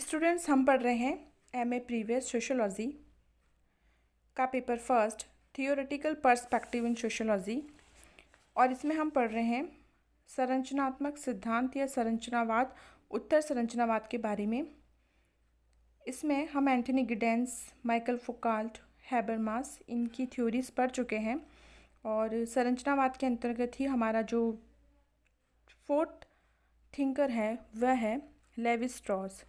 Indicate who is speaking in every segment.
Speaker 1: Students, हम पढ़ रहे हैं एमए प्रीवियस सोशियोलॉजी का paper first theoretical perspective in sociology. और इसमें हम पढ़ रहे हैं संरचनात्मक सिद्धांत या संरचनावाद, उत्तर संरचनावाद के बारे में। इसमें हम एंथनी गिडेंस, माइकल फुकाल्ट, हैबरमास, इनकी थ्योरीज पढ़ चुके हैं। और संरचनावाद के अंतर्गत ही हमारा जो फोर्थ थिंकर है वह है लेवी स्ट्रॉस।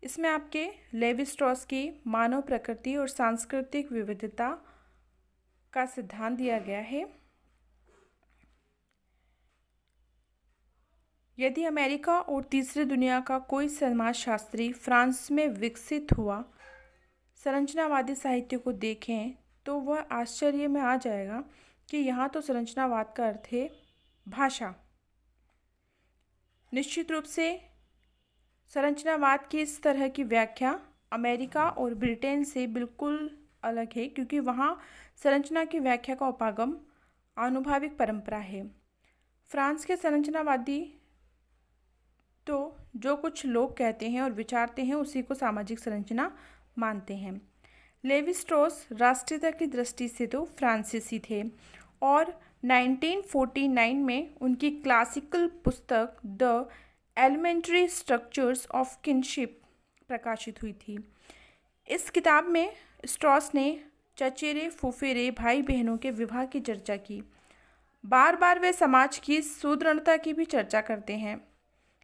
Speaker 1: इसमें आपके लेवी स्ट्रॉस की मानव प्रकृति और सांस्कृतिक विविधता का सिद्धांत दिया गया है। यदि अमेरिका और तीसरी दुनिया का कोई समाजशास्त्री फ्रांस में विकसित हुआ संरचनावादी साहित्य को देखें तो वह आश्चर्य में आ जाएगा कि यहाँ तो संरचनावाद का अर्थ है भाषा। निश्चित रूप से संरचनावाद की इस तरह की व्याख्या अमेरिका और ब्रिटेन से बिल्कुल अलग है, क्योंकि वहाँ संरचना की व्याख्या का उपागम आनुभाविक परंपरा है। फ्रांस के संरचनावादी तो जो कुछ लोग कहते हैं और विचारते हैं उसी को सामाजिक संरचना मानते हैं। लेवी स्ट्रॉस राष्ट्रीयता की दृष्टि से तो फ्रांसीसी थे और 1949 में उनकी क्लासिकल पुस्तक the elementary structures of kinship प्रकाशित हुई थी। इस किताब में स्ट्रॉस ने चचेरे फुफेरे भाई बहनों के विवाह की चर्चा की। बार बार वे समाज की सुदृढ़ता की भी चर्चा करते हैं।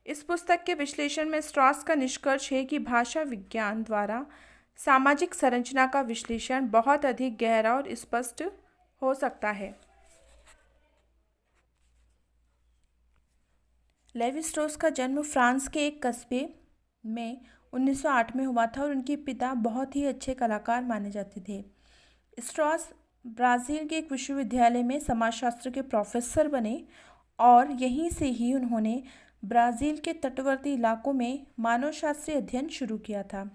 Speaker 1: इस पुस्तक के विश्लेषण में स्ट्रॉस का निष्कर्ष है कि भाषा विज्ञान द्वारा सामाजिक संरचना का विश्लेषण बहुत अधिक गहरा और स्पष्ट हो सकता है। लेवी स्ट्रॉस का जन्म फ्रांस के एक कस्बे में 1908 में हुआ था और उनके पिता बहुत ही अच्छे कलाकार माने जाते थे। स्ट्रॉस ब्राज़ील के एक विश्वविद्यालय में समाजशास्त्र के प्रोफेसर बने और यहीं से ही उन्होंने ब्राज़ील के तटवर्ती इलाकों में मानवशास्त्रीय अध्ययन शुरू किया था।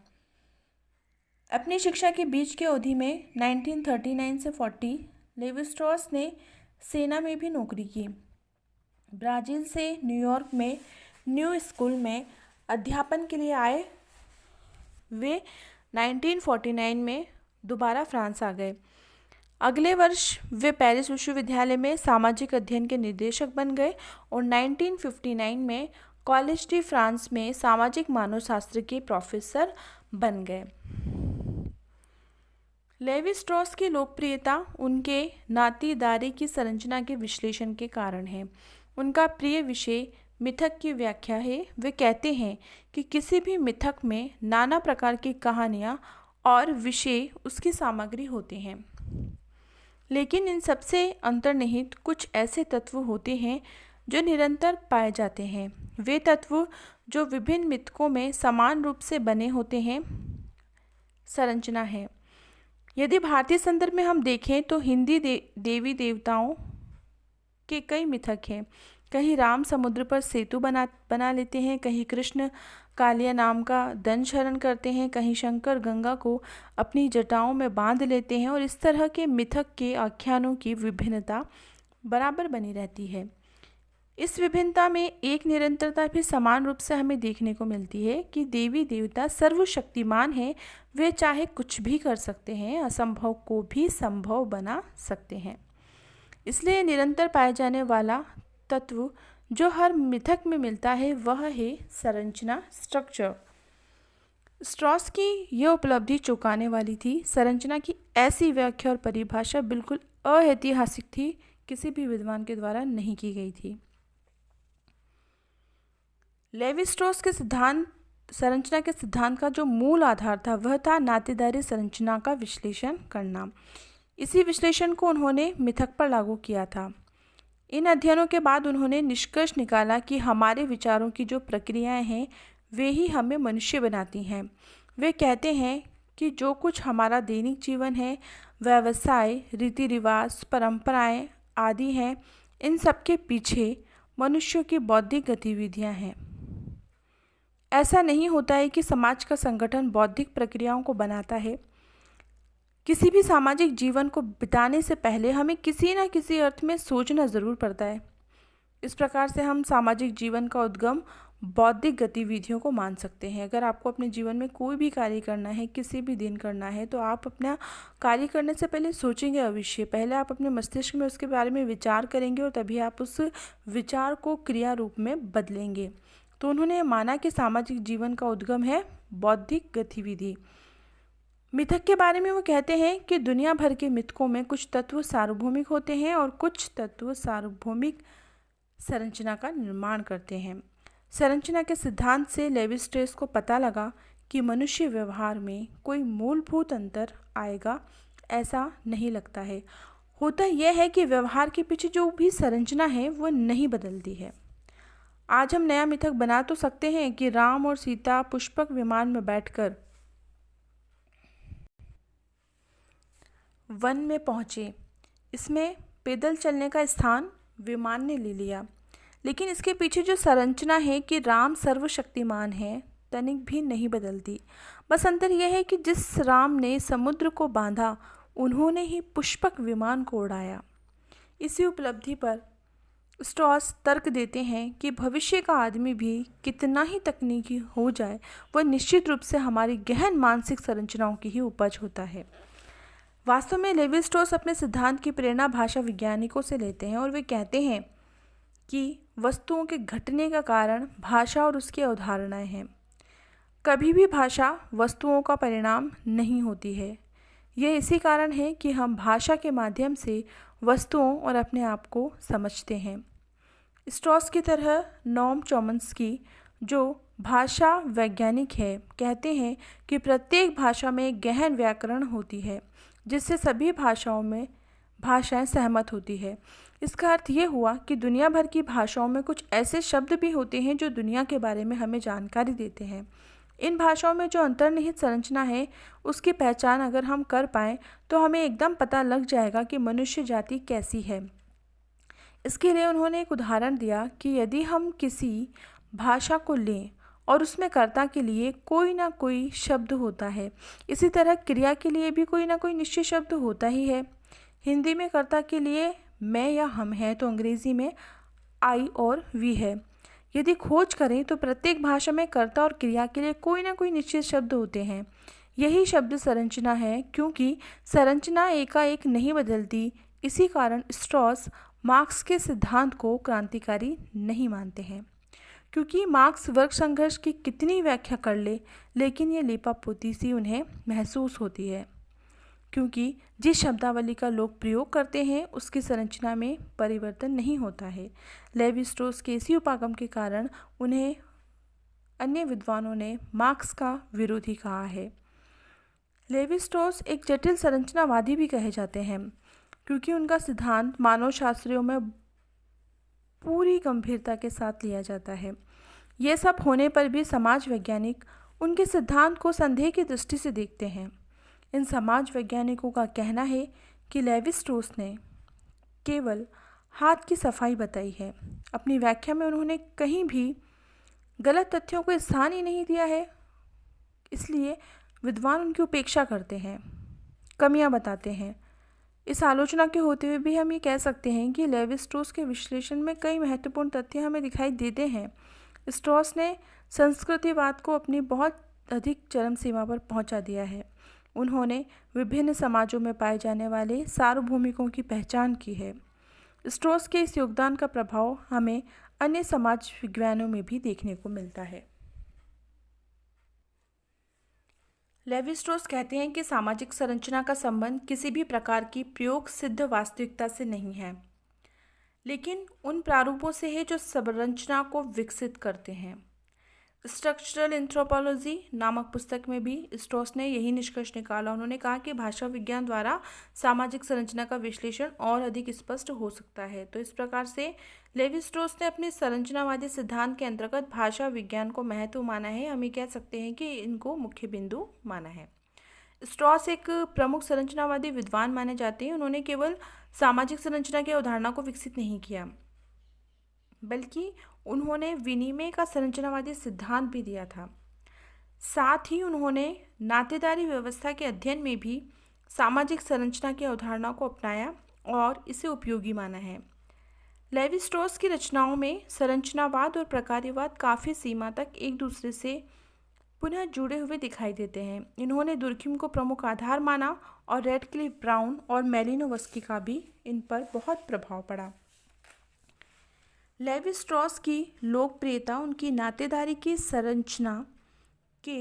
Speaker 1: अपनी शिक्षा के बीच की अवधि में 1939 से 40 लेवी स्ट्रॉस ने सेना में भी नौकरी की। ब्राज़ील से न्यूयॉर्क में न्यू स्कूल में अध्यापन के लिए आए वे 1949 में दोबारा फ्रांस आ गए। अगले वर्ष वे पेरिस विश्वविद्यालय में सामाजिक अध्ययन के निदेशक बन गए और 1959 में कॉलेज डी फ्रांस में सामाजिक मानवशास्त्र के प्रोफेसर बन गए। लेवी स्ट्रॉस की लोकप्रियता उनके नातीदारी की संरचना के विश्लेषण के कारण है। उनका प्रिय विषय मिथक की व्याख्या है। वे कहते हैं कि किसी भी मिथक में नाना प्रकार की कहानियाँ और विषय उसकी सामग्री होते हैं, लेकिन इन सबसे अंतर्निहित कुछ ऐसे तत्व होते हैं जो निरंतर पाए जाते हैं। वे तत्व जो विभिन्न मिथकों में समान रूप से बने होते हैं संरचना है। यदि भारतीय संदर्भ में हम देखें तो हिंदी देवी देवताओं के कई मिथक हैं। कहीं राम समुद्र पर सेतु बना लेते हैं, कहीं कृष्ण कालिया नाम का दंश हरण करते हैं, कहीं शंकर गंगा को अपनी जटाओं में बांध लेते हैं और इस तरह के मिथक के आख्यानों की विभिन्नता बराबर बनी रहती है। इस विभिन्नता में एक निरंतरता भी समान रूप से हमें देखने को मिलती है कि देवी देवता सर्वशक्तिमान हैं। वे चाहे कुछ भी कर सकते हैं, असंभव को भी संभव बना सकते हैं। इसलिए निरंतर पाए जाने वाला तत्व जो हर मिथक में मिलता है वह है संरचना, स्ट्रक्चर। स्ट्रॉस की यह उपलब्धि चौंकाने वाली थी। संरचना की ऐसी व्याख्या और परिभाषा बिल्कुल अऐतिहासिक थी, किसी भी विद्वान के द्वारा नहीं की गई थी। लेवी स्ट्रॉस के सिद्धांत, संरचना के सिद्धांत का जो मूल आधार था वह था नातेदारी संरचना का विश्लेषण करना। इसी विश्लेषण को उन्होंने मिथक पर लागू किया था। इन अध्ययनों के बाद उन्होंने निष्कर्ष निकाला कि हमारे विचारों की जो प्रक्रियाएं हैं वे ही हमें मनुष्य बनाती हैं। वे कहते हैं कि जो कुछ हमारा दैनिक जीवन है, व्यवसाय, रीति रिवाज, परंपराएं आदि हैं, इन सब के पीछे मनुष्यों की बौद्धिक गतिविधियां हैं। ऐसा नहीं होता है कि समाज का संगठन बौद्धिक प्रक्रियाओं को बनाता है। किसी भी सामाजिक जीवन को बिताने से पहले हमें किसी न किसी अर्थ में सोचना ज़रूर पड़ता है। इस प्रकार से हम सामाजिक जीवन का उद्गम बौद्धिक गतिविधियों को मान सकते हैं। अगर आपको अपने जीवन में कोई भी कार्य करना है, किसी भी दिन करना है, तो आप अपना कार्य करने से पहले सोचेंगे अवश्य। पहले आप अपने मस्तिष्क में उसके बारे में विचार करेंगे और तभी आप उस विचार को क्रिया रूप में बदलेंगे। तो उन्होंने माना कि सामाजिक जीवन का उद्गम है बौद्धिक गतिविधि। मिथक के बारे में वो कहते हैं कि दुनिया भर के मिथकों में कुछ तत्व सार्वभौमिक होते हैं और कुछ तत्व सार्वभौमिक संरचना का निर्माण करते हैं। संरचना के सिद्धांत से लेवी स्ट्रेस को पता लगा कि मनुष्य व्यवहार में कोई मूलभूत अंतर आएगा, ऐसा नहीं लगता है। होता यह है कि व्यवहार के पीछे जो भी संरचना है वो नहीं बदलती है। आज हम नया मिथक बना तो सकते हैं कि राम और सीता पुष्पक विमान में बैठकर वन में पहुँचे। इसमें पैदल चलने का स्थान विमान ने ले लिया, लेकिन इसके पीछे जो संरचना है कि राम सर्वशक्तिमान है, तनिक भी नहीं बदलती। बस अंतर यह है कि जिस राम ने समुद्र को बांधा, उन्होंने ही पुष्पक विमान को उड़ाया। इसी उपलब्धि पर स्ट्रॉस तर्क देते हैं कि भविष्य का आदमी भी कितना ही तकनीकी हो जाए, वह निश्चित रूप से हमारी गहन मानसिक संरचनाओं की ही उपज होता है। वास्तव में लेवी स्ट्रॉस अपने सिद्धांत की प्रेरणा भाषा वैज्ञानिकों से लेते हैं और वे कहते हैं कि वस्तुओं के घटने का कारण भाषा और उसकी अवधारणाएं हैं। कभी भी भाषा वस्तुओं का परिणाम नहीं होती है। यह इसी कारण है कि हम भाषा के माध्यम से वस्तुओं और अपने आप को समझते हैं। स्ट्रॉस की तरह नॉम चॉम्स्की, जो भाषा वैज्ञानिक है, कहते हैं कि प्रत्येक भाषा में एक गहन व्याकरण होती है जिससे सभी भाषाएं सहमत होती है। इसका अर्थ ये हुआ कि दुनिया भर की भाषाओं में कुछ ऐसे शब्द भी होते हैं जो दुनिया के बारे में हमें जानकारी देते हैं। इन भाषाओं में जो अंतर्निहित संरचना है, उसकी पहचान अगर हम कर पाएँ तो हमें एकदम पता लग जाएगा कि मनुष्य जाति कैसी है। इसके लिए उन्होंने एक उदाहरण दिया कि यदि हम किसी भाषा को लें और उसमें कर्ता के लिए कोई ना कोई शब्द होता है, इसी तरह क्रिया के लिए भी कोई ना कोई निश्चित शब्द होता ही है। हिंदी में कर्ता के लिए मैं या हम है, तो अंग्रेज़ी में आई और वी है। यदि खोज करें तो प्रत्येक भाषा में कर्ता और क्रिया के लिए कोई ना कोई निश्चित शब्द होते हैं। यही शब्द संरचना है, क्योंकि संरचना एकाएक नहीं बदलती। इसी कारण स्ट्रॉस मार्क्स के सिद्धांत को क्रांतिकारी नहीं मानते हैं, क्योंकि मार्क्स वर्ग संघर्ष की कितनी व्याख्या कर ले, लेकिन ये लीपापोती सी उन्हें महसूस होती है, क्योंकि जिस शब्दावली का लोग प्रयोग करते हैं उसकी संरचना में परिवर्तन नहीं होता है। लेवी स्ट्रॉस के इसी उपागम के कारण उन्हें अन्य विद्वानों ने मार्क्स का विरोधी कहा है। लेवी स्ट्रॉस एक जटिल संरचनावादी भी कहे जाते हैं, क्योंकि उनका सिद्धांत मानव शास्त्रियों में पूरी गंभीरता के साथ लिया जाता है। ये सब होने पर भी समाज वैज्ञानिक उनके सिद्धांत को संदेह की दृष्टि से देखते हैं। इन समाज वैज्ञानिकों का कहना है कि लेवी स्ट्रॉस ने केवल हाथ की सफाई बताई है। अपनी व्याख्या में उन्होंने कहीं भी गलत तथ्यों को स्थान ही नहीं दिया है, इसलिए विद्वान उनकी उपेक्षा करते हैं, कमियां बताते हैं। इस आलोचना के होते हुए भी हम ये कह सकते हैं कि लेवी स्ट्रॉस के विश्लेषण में कई महत्वपूर्ण तथ्य हमें दिखाई देते हैं। स्ट्रॉस ने संस्कृतिवाद को अपनी बहुत अधिक चरम सीमा पर पहुंचा दिया है। उन्होंने विभिन्न समाजों में पाए जाने वाले सार्वभौमिकों की पहचान की है। स्ट्रॉस के इस योगदान का प्रभाव हमें अन्य समाज विज्ञानों में भी देखने को मिलता है। लेवी स्ट्रॉस कहते हैं कि सामाजिक संरचना का संबंध किसी भी प्रकार की प्रयोग सिद्ध वास्तविकता से नहीं है, लेकिन उन प्रारूपों से है जो संरचना को विकसित करते हैं। स्ट्रक्चरल एंथ्रोपोलॉजी नामक पुस्तक में भी स्ट्रॉस ने यही निष्कर्ष निकाला। उन्होंने कहा कि भाषा विज्ञान द्वारा सामाजिक संरचना का विश्लेषण और अधिक स्पष्ट हो सकता है। तो इस प्रकार से लेवी स्ट्रॉस ने अपने संरचनावादी सिद्धांत के अंतर्गत भाषा विज्ञान को महत्व माना है। हम ये कह सकते हैं कि इनको मुख्य बिंदु माना है। स्ट्रॉस एक प्रमुख संरचनावादी विद्वान माने जाते हैं। उन्होंने केवल सामाजिक संरचना की अवधारणा को विकसित नहीं किया, बल्कि उन्होंने विनिमय का संरचनावादी सिद्धांत भी दिया था। साथ ही उन्होंने नातेदारी व्यवस्था के अध्ययन में भी सामाजिक संरचना की अवधारणा को अपनाया और इसे उपयोगी माना है। लेवी स्ट्रॉस की रचनाओं में संरचनावाद और प्रकार्यवाद काफ़ी सीमा तक एक दूसरे से पुनः जुड़े हुए दिखाई देते हैं। इन्होंने दुर्खिम को प्रमुख आधार माना और रेडक्लिफ ब्राउन और मेलिनोवस्की का भी इन पर बहुत प्रभाव पड़ा। लेवी स्ट्रॉस की लोकप्रियता उनकी नातेदारी की संरचना के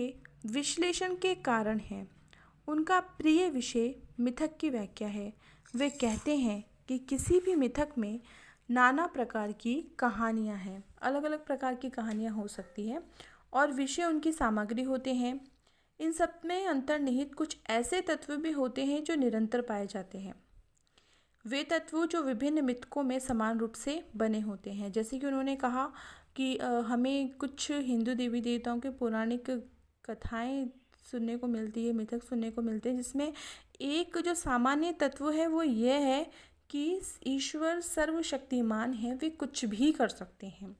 Speaker 1: विश्लेषण के कारण है। उनका प्रिय विषय मिथक की व्याख्या है। वे कहते हैं कि किसी भी मिथक में नाना प्रकार की कहानियाँ हैं, अलग अलग प्रकार की कहानियाँ हो सकती हैं और विषय उनकी सामग्री होते हैं। इन सब में अंतर्निहित कुछ ऐसे तत्व भी होते हैं जो निरंतर पाए जाते हैं। वे तत्व जो विभिन्न मिथकों में समान रूप से बने होते हैं। जैसे कि उन्होंने कहा कि हमें कुछ हिंदू देवी देवताओं के पौराणिक कथाएं सुनने को मिलती है, मिथक सुनने को मिलते हैं, जिसमें एक जो सामान्य तत्व है वो ये है कि ईश्वर सर्वशक्तिमान है, वे कुछ भी कर सकते हैं।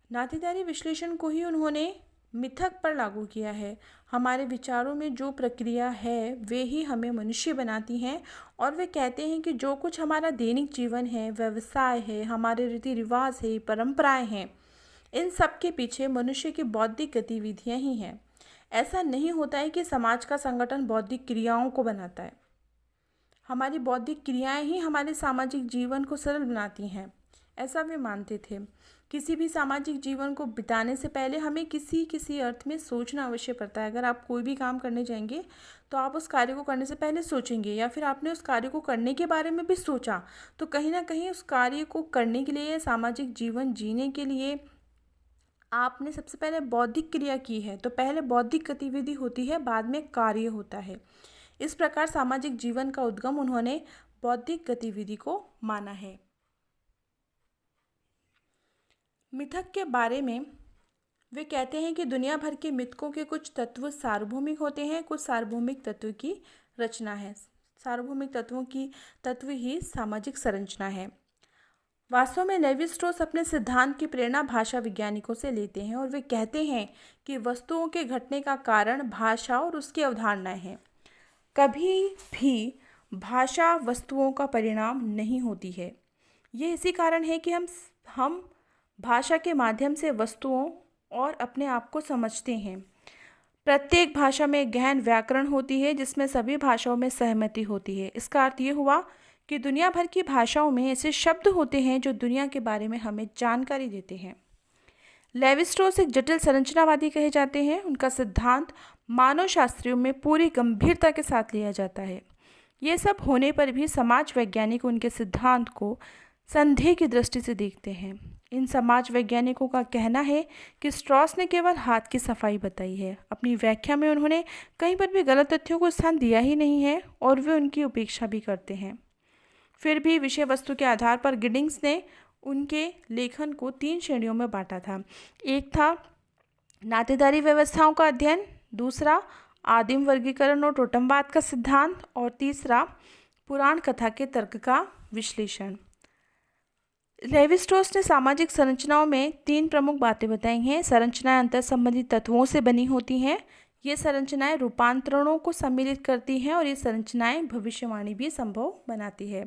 Speaker 1: नातेदारी विश्लेषण को ही उन्होंने मिथक पर लागू किया है। हमारे विचारों में जो प्रक्रिया है वे ही हमें मनुष्य बनाती हैं और वे कहते हैं कि जो कुछ हमारा दैनिक जीवन है, व्यवसाय है, हमारे रीति रिवाज है, परंपराएं हैं, इन सब के पीछे मनुष्य की बौद्धिक गतिविधियां ही हैं। ऐसा नहीं होता है कि समाज का संगठन बौद्धिक क्रियाओं को बनाता है। हमारी बौद्धिक क्रियाएं ही हमारे सामाजिक जीवन को सरल बनाती हैं, ऐसा वे मानते थे। किसी भी सामाजिक जीवन को बिताने से पहले हमें किसी अर्थ में सोचना अवश्य पड़ता है। अगर आप कोई भी काम करने जाएंगे तो आप उस कार्य को करने से पहले सोचेंगे, या फिर आपने उस कार्य को करने के बारे में भी सोचा, तो कहीं ना कहीं उस कार्य को करने के लिए, सामाजिक जीवन जीने के लिए आपने सबसे पहले बौद्धिक क्रिया की है। तो पहले बौद्धिक गतिविधि होती है, बाद में कार्य होता है। इस प्रकार सामाजिक जीवन का उद्गम उन्होंने बौद्धिक गतिविधि को माना है। मिथक के बारे में वे कहते हैं कि दुनिया भर के मिथकों के कुछ तत्व सार्वभौमिक होते हैं, कुछ सार्वभौमिक तत्व की रचना है। सार्वभौमिक तत्व ही सामाजिक संरचना है। वास्तव में लेवी स्ट्रॉस अपने सिद्धांत की प्रेरणा भाषा वैज्ञानिकों से लेते हैं और वे कहते हैं कि वस्तुओं के घटने का कारण भाषा और उसकी अवधारणाएं हैं। कभी भी भाषा वस्तुओं का परिणाम नहीं होती है। ये इसी कारण है कि हम भाषा के माध्यम से वस्तुओं और अपने आप को समझते हैं। प्रत्येक भाषा में गहन व्याकरण होती है जिसमें सभी भाषाओं में सहमति होती है। इसका अर्थ ये हुआ कि दुनिया भर की भाषाओं में ऐसे शब्द होते हैं जो दुनिया के बारे में हमें जानकारी देते हैं। लेवी स्ट्रॉस एक जटिल संरचनावादी कहे जाते हैं। उनका सिद्धांत मानव शास्त्रियों में पूरी गंभीरता के साथ लिया जाता है। ये सब होने पर भी समाज वैज्ञानिक उनके सिद्धांत को संदेह की दृष्टि से देखते हैं। इन समाज वैज्ञानिकों का कहना है कि स्ट्रॉस ने केवल हाथ की सफाई बताई है। अपनी व्याख्या में उन्होंने कहीं पर भी गलत तथ्यों को स्थान दिया ही नहीं है और वे उनकी उपेक्षा भी करते हैं। फिर भी विषय वस्तु के आधार पर गिडिंग्स ने उनके लेखन को 3 श्रेणियों में बांटा था। एक था नातेदारी व्यवस्थाओं का अध्ययन, दूसरा आदिम वर्गीकरण और टोटमवाद का सिद्धांत, और तीसरा पुराण कथा के तर्क का विश्लेषण। लेवी स्ट्रॉस ने सामाजिक संरचनाओं में 3 प्रमुख बातें बताई हैं। संरचनाएं अंतर संबंधित तत्वों से बनी होती हैं। ये संरचनाएं रूपांतरणों को सम्मिलित करती हैं और ये संरचनाएं भविष्यवाणी भी संभव बनाती है।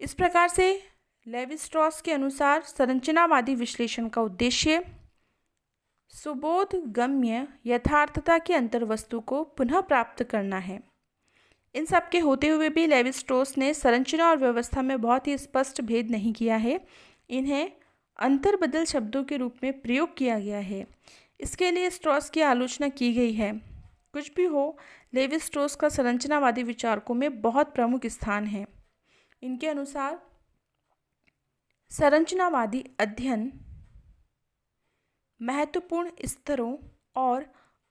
Speaker 1: इस प्रकार से लेवी स्ट्रॉस के अनुसार संरचनावादी विश्लेषण का उद्देश्य सुबोध गम्य यथार्थता की अंतर्वस्तु को पुनः प्राप्त करना है। इन सब के होते हुए भी लेवी स्ट्रॉस ने संरचना और व्यवस्था में बहुत ही स्पष्ट भेद नहीं किया है। इन्हें अंतर्बदल शब्दों के रूप में प्रयोग किया गया है। इसके लिए स्ट्रॉस की आलोचना की गई है। कुछ भी हो, लेवी स्ट्रॉस का संरचनावादी विचारकों में बहुत प्रमुख स्थान है। इनके अनुसार संरचनावादी अध्ययन महत्वपूर्ण स्तरों और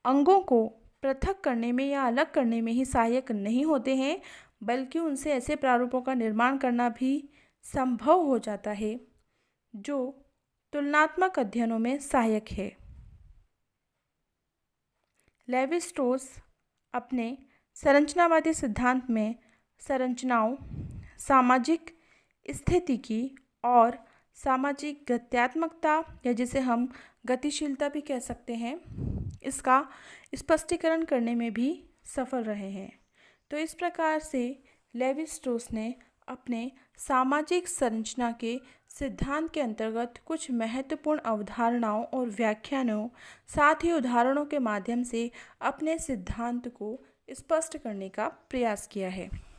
Speaker 1: अंगों को पृथक करने में या अलग करने में ही सहायक नहीं होते हैं, बल्कि उनसे ऐसे प्रारूपों का निर्माण करना भी संभव हो जाता है जो तुलनात्मक अध्ययनों में सहायक है। लेवी स्ट्रॉस अपने संरचनावादी सिद्धांत में संरचनाओं, सामाजिक स्थितिकी और सामाजिक गत्यात्मकता, या जिसे हम गतिशीलता भी कह सकते हैं, इसका स्पष्टीकरण करने में भी सफल रहे हैं। तो इस प्रकार से लेवी स्ट्रॉस ने अपने सामाजिक संरचना के सिद्धांत के अंतर्गत कुछ महत्वपूर्ण अवधारणाओं और व्याख्यानों, साथ ही उदाहरणों के माध्यम से अपने सिद्धांत को स्पष्ट करने का प्रयास किया है।